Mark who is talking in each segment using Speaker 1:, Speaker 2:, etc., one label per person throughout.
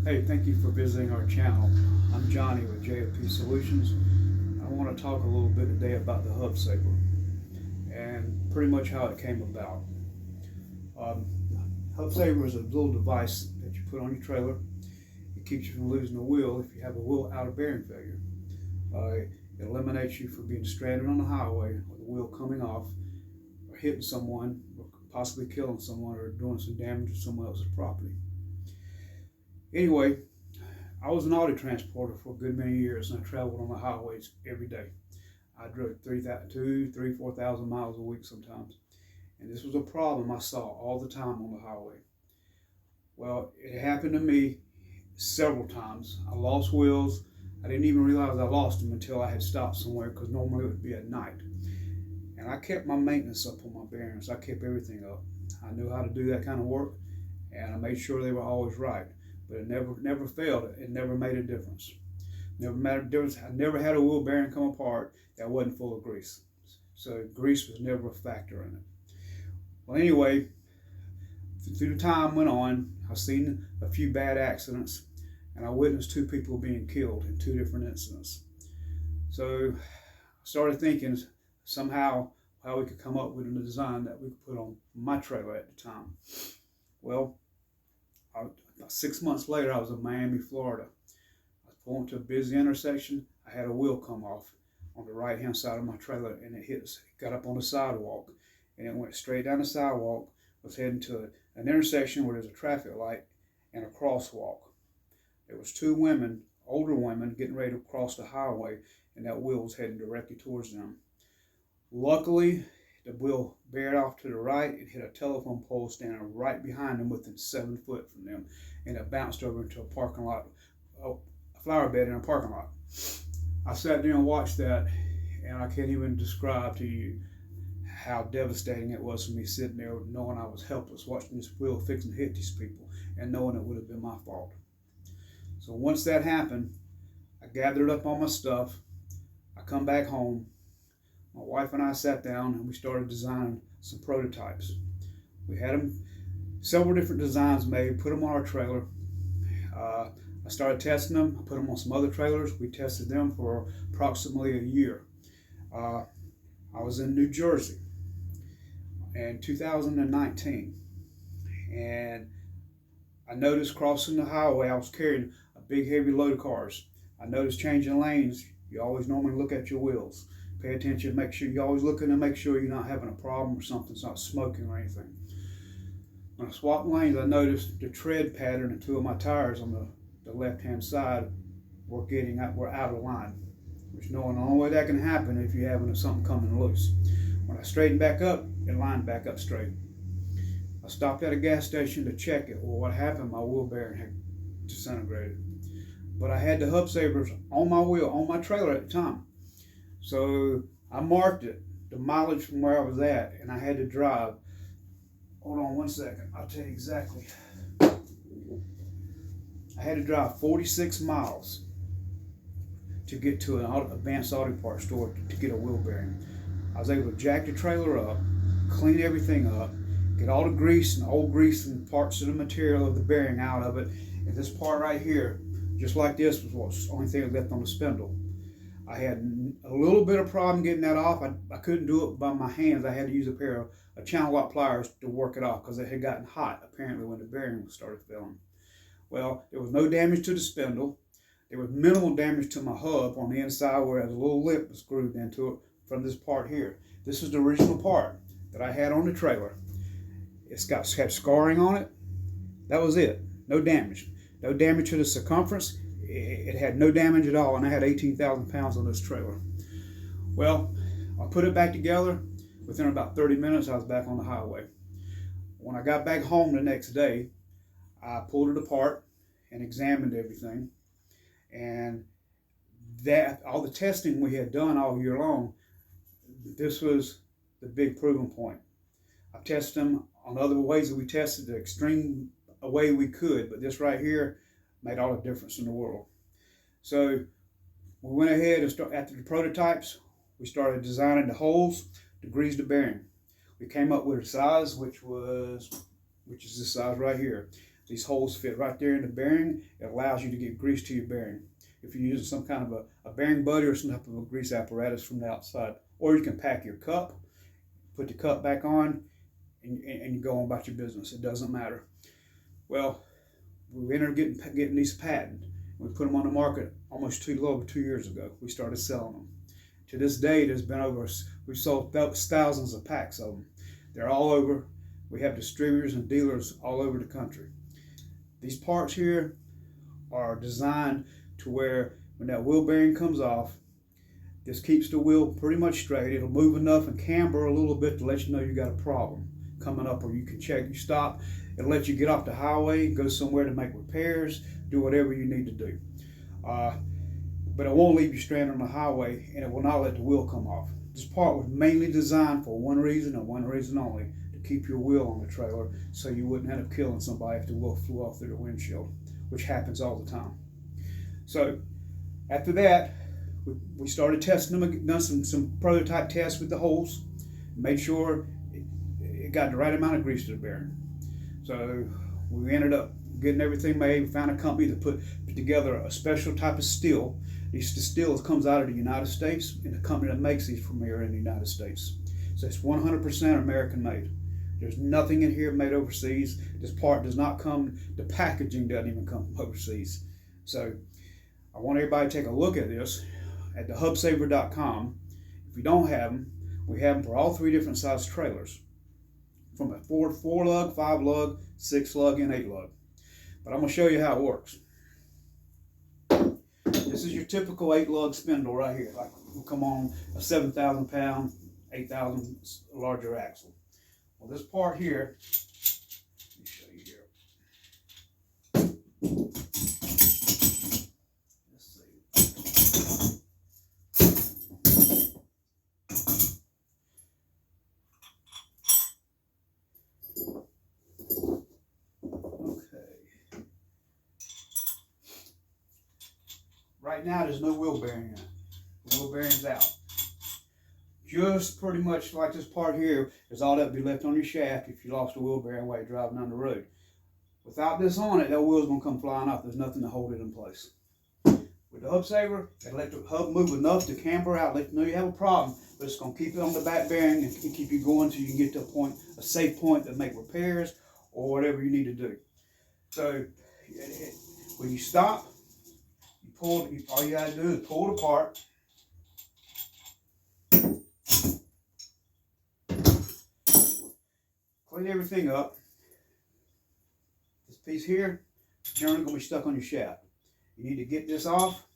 Speaker 1: Hey, thank you for visiting our channel. I'm Johnny with JFP Solutions. I want to talk a little bit today about the hub saver and pretty much how it came about. Hub saver is a little device that you put on your trailer. It keeps you from losing a wheel if you have a wheel out of bearing failure. It eliminates you from being stranded on the highway with the wheel coming off or hitting someone or possibly killing someone or doing some damage to someone else's property. Anyway, I was an auto transporter for a good many years, and I traveled on the highways every day. I drove 4,000 miles a week sometimes. And this was a problem I saw all the time on the highway. Well, it happened to me several times. I lost wheels. I didn't even realize I lost them until I had stopped somewhere, because normally it would be at night. And I kept my maintenance up on my bearings. I kept everything up. I knew how to do that kind of work, and I made sure they were always right. But it never failed. It never made a difference. Never made a difference. I never had a wheel bearing come apart that wasn't full of grease. So grease was never a factor in it. Well, anyway, through the time went on, I've seen a few bad accidents, and I witnessed 2 people being killed in 2 different incidents. So I started thinking somehow how we could come up with a design that we could put on my trailer at the time. Well, about 6 months later, I was in Miami, Florida. I was pulling to a busy intersection. I had a wheel come off on the right-hand side of my trailer, and it got up on the sidewalk, and it went straight down the sidewalk, was heading to an intersection where there's a traffic light and a crosswalk. There was 2 women, older women, getting ready to cross the highway, and that wheel was heading directly towards them. Luckily, the wheel bared off to the right and hit a telephone pole standing right behind them, within 7 foot from them, and it bounced over into a parking lot, a flower bed in a parking lot. I sat there and watched that, and I can't even describe to you how devastating it was for me, sitting there knowing I was helpless, watching this wheel fixing to hit these people, and knowing it would have been my fault. So once that happened, I gathered up all my stuff. I come back home. My wife and I sat down and we started designing some prototypes. We had several different designs made, put them on our trailer. I started testing them. I put them on some other trailers. We tested them for approximately a year. I was in New Jersey in 2019, and I noticed crossing the highway, I was carrying a big heavy load of cars. I noticed changing lanes, you always normally look at your wheels. Pay attention, make sure you're always looking to make sure you're not having a problem or something's not smoking or anything. When I swapped lanes, I noticed the tread pattern in 2 of my tires on the left-hand side were out of line. Which, knowing the only way that can happen if you're having something coming loose. When I straightened back up, it lined back up straight. I stopped at a gas station to check it. Well, what happened? My wheel bearing had disintegrated. But I had the hub savers on my wheel, on my trailer at the time. So I marked it, the mileage from where I was at, and I had to drive. Hold on one second, I'll tell you exactly. I had to drive 46 miles to get to an advanced auto parts store to get a wheel bearing. I was able to jack the trailer up, clean everything up, get all the grease and old grease and parts of the material of the bearing out of it. And this part right here, just like this, was the only thing left on the spindle. I had a little bit of problem getting that off. I couldn't do it by my hands. I had to use a pair of channel lock pliers to work it off, because it had gotten hot apparently when the bearing started failing. Well, there was no damage to the spindle. There was minimal damage to my hub on the inside, where a little lip was grooved into it from this part here. This is the original part that I had on the trailer. It's had scarring on it. That was it. No damage. No damage to the circumference. It had no damage at all, and I had 18,000 pounds on this trailer. Well, I put it back together. Within about 30 minutes, I was back on the highway. When I got back home the next day, I pulled it apart and examined everything. And that all the testing we had done all year long, this was the big proving point. I tested them on other ways that we tested the extreme way we could, but this right here made all the difference in the world. So we went ahead and after the prototypes, we started designing the holes to grease the bearing. We came up with a size which is this size right here. These holes fit right there in the bearing. It allows you to get grease to your bearing. If you're using some kind of a bearing buddy or some type of a grease apparatus from the outside. Or you can pack your cup, put the cup back on, and you go on about your business. It doesn't matter. Well, we ended up getting these patented. We put them on the market almost over 2 years ago. We started selling them. To this day, we've sold thousands of packs of them. They're all over. We have distributors and dealers all over the country. These parts here are designed to where when that wheel bearing comes off, this keeps the wheel pretty much straight. It'll move enough and camber a little bit to let you know you got a problem coming up, or you can check, you stop. It'll let you get off the highway, go somewhere to make repairs, do whatever you need to do. But it won't leave you stranded on the highway, and it will not let the wheel come off. This part was mainly designed for one reason and one reason only, to keep your wheel on the trailer so you wouldn't end up killing somebody if the wheel flew off through the windshield, which happens all the time. So after that, we started testing them, done some prototype tests with the holes, made sure it got the right amount of grease to the bearing. So we ended up getting everything made. We found a company that put together a special type of steel. The steel comes out of the United States, and the company that makes these from here in the United States. So it's 100% American made. There's nothing in here made overseas. This part does not come, the packaging doesn't even come from overseas. So I want everybody to take a look at this at thehubsaver.com. If you don't have them, we have them for all 3 different size trailers, from a 4-lug, 5-lug, 6-lug, and 8-lug. But I'm going to show you how it works. This is your typical 8-lug spindle right here. Like will come on a 7,000 pound, 8,000 larger axle. Well, this part here, let me show you here. Let's see. Right now, there's no wheel bearing in it. The wheel bearing's out. Just pretty much like this part here is all that would be left on your shaft if you lost a wheel bearing while you're driving down the road. Without this on it, that wheel's going to come flying off. There's nothing to hold it in place. With the hub saver, they let the hub move enough to camber out, let you know you have a problem, but it's going to keep it on the back bearing and keep you going until you can get to a point, a safe point to make repairs or whatever you need to do. So when you stop, all you gotta do is pull it apart. Clean everything up. This piece here is generally gonna be stuck on your shaft. You need to get this off.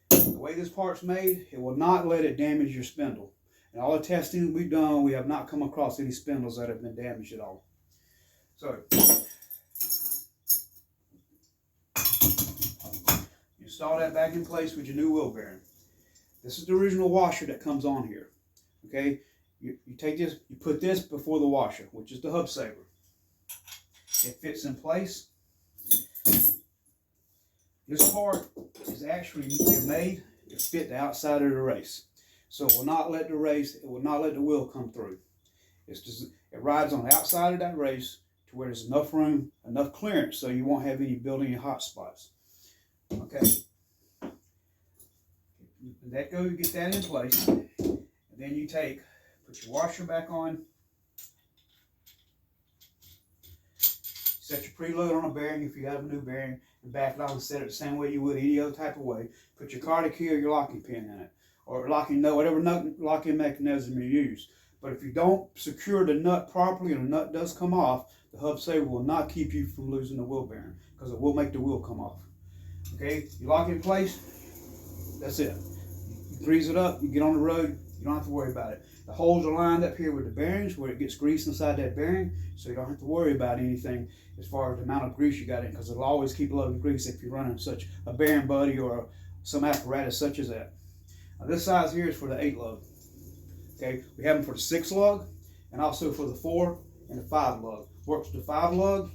Speaker 1: The way this part's made, it will not let it damage your spindle. And all the testing we've done, we have not come across any spindles that have been damaged at all. So install that back in place with your new wheel bearing. This is the original washer that comes on here. Okay, you take this, you put this before the washer, which is the hub saver. It fits in place. This part is actually made to fit the outside of the race, so it will not let the wheel come through. It's just, it rides on the outside of that race to where there's enough room, enough clearance, so you won't have any building hot spots. Okay. Let go, get that in place, and then you put your washer back on, set your preload on a bearing if you have a new bearing, and back it off and set it the same way you would any other type of way. Put your cardiac key or your locking pin in it, or locking nut, whatever locking mechanism you use. But if you don't secure the nut properly and the nut does come off, the hub saver will not keep you from losing the wheel bearing, because it will make the wheel come off. Okay, you lock it in place, that's it. You grease it up, you get on the road, you don't have to worry about it. The holes are lined up here with the bearings where it gets grease inside that bearing, so you don't have to worry about anything as far as the amount of grease you got in, because it'll always keep a load of grease if you're running such a bearing buddy or some apparatus such as that. Now this size here is for the 8-lug. Okay, we have them for the 6-lug and also for the 4 and the 5-lug. Works the 5-lug,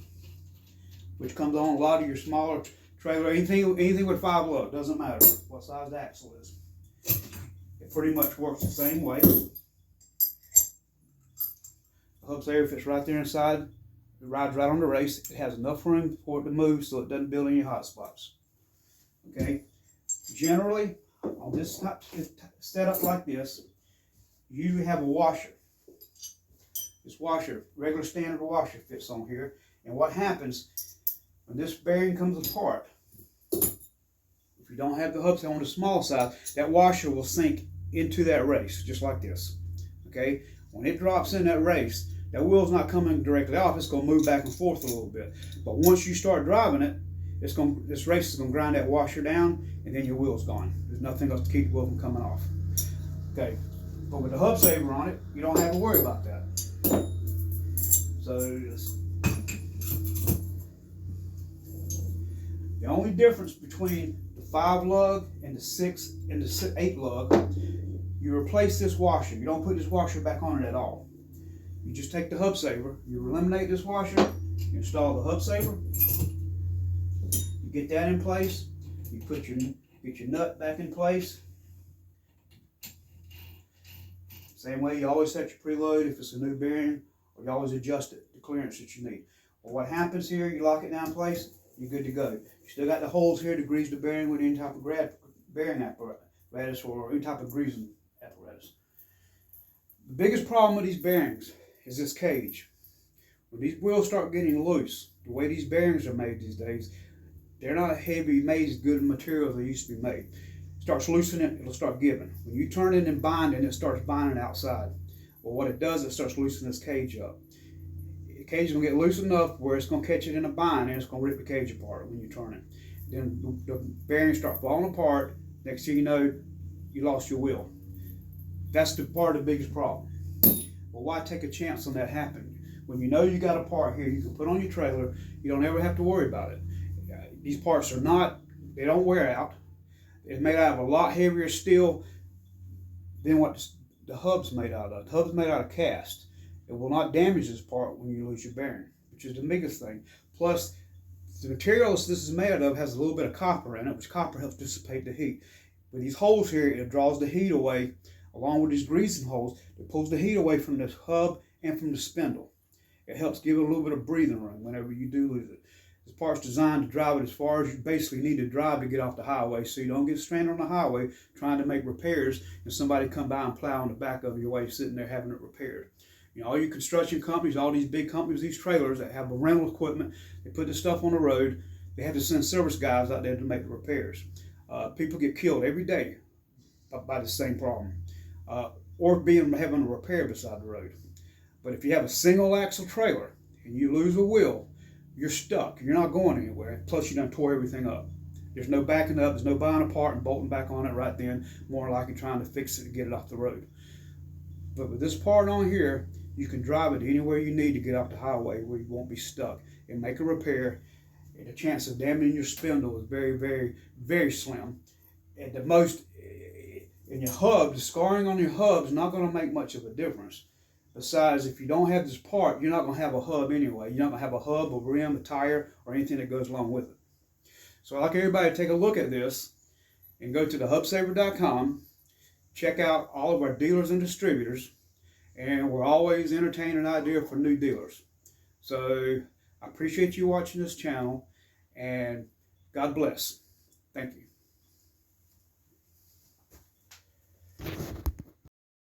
Speaker 1: which comes on a lot of your smaller trailer, anything with 5-lug, doesn't matter what size the axle is. It pretty much works the same way. The hub saver fits right there inside rides right on the race. It has enough room for it to move so it doesn't build any hot spots. Okay. Generally, on this setup like this, you usually have a washer. This washer, regular standard washer, fits on here. And what happens when this bearing comes apart, if you don't have the hubs on the small side, that washer will sink into that race, just like this. Okay? When it drops in that race, that wheel's not coming directly off, it's going to move back and forth a little bit. But once you start driving it, this race is going to grind that washer down, and then your wheel's gone. There's nothing else to keep the wheel from coming off. Okay, but with the hub saver on it, you don't have to worry about that. So the only difference between the 5 lug and the 6 and the 8 lug, you replace this washer. You don't put this washer back on it at all. You just take the hub saver, you eliminate this washer, you install the hub saver, you get that in place, you get your nut back in place. Same way you always set your preload if it's a new bearing, or you always adjust it, the clearance that you need. Well, what happens here, you lock it down in place, you're good to go. You still got the holes here to grease the bearing with any type of bearing apparatus or any type of greasing apparatus. The biggest problem with these bearings is this cage. When these wheels start getting loose, the way these bearings are made these days, they're not heavy, made as good material as they used to be made. Starts loosening, it'll start giving. When you turn it and bind it, it starts binding outside. Well, what it does, it starts loosening this cage up. The cage is going to get loose enough where it's going to catch it in a bind, and it's going to rip the cage apart when you turn it. Then the bearings start falling apart. Next thing you know, you lost your wheel. That's the part of the biggest problem. Well, why take a chance on that happening? When you know you got a part here you can put on your trailer, you don't ever have to worry about it. These parts they don't wear out. It's made out of a lot heavier steel than what the hub's made out of. The hub's made out of cast. It will not damage this part when you lose your bearing, which is the biggest thing. Plus, the material this is made of has a little bit of copper in it, which copper helps dissipate the heat. With these holes here, it draws the heat away, along with these greasing holes. It pulls the heat away from this hub and from the spindle. It helps give it a little bit of breathing room whenever you do lose it. This part's designed to drive it as far as you basically need to drive to get off the highway, so you don't get stranded on the highway trying to make repairs and somebody come by and plow on the back of your way sitting there having it repaired. You know, all you construction companies, all these big companies, these trailers that have rental equipment, they put this stuff on the road, they have to send service guys out there to make the repairs. People get killed every day by the same problem, or having a repair beside the road. But if you have a single axle trailer and you lose a wheel, you're stuck. You're not going anywhere. Plus, you done tore everything up. There's no backing up. There's no buying apart and bolting back on it right then. More likely trying to fix it to get it off the road. But with this part on here, you can drive it anywhere you need to get off the highway where you won't be stuck and make a repair. And the chance of damaging your spindle is very, very, very slim. At the most, in your hubs, the scarring on your hubs is not going to make much of a difference. Besides, if you don't have this part, you're not going to have a hub anyway. You're not going to have a hub, a rim, a tire, or anything that goes along with it. So I'd like everybody to take a look at this and go to thehubsaver.com. Check out all of our dealers and distributors. And we're always entertaining an idea for new dealers. So I appreciate you watching this channel, and God bless. Thank you.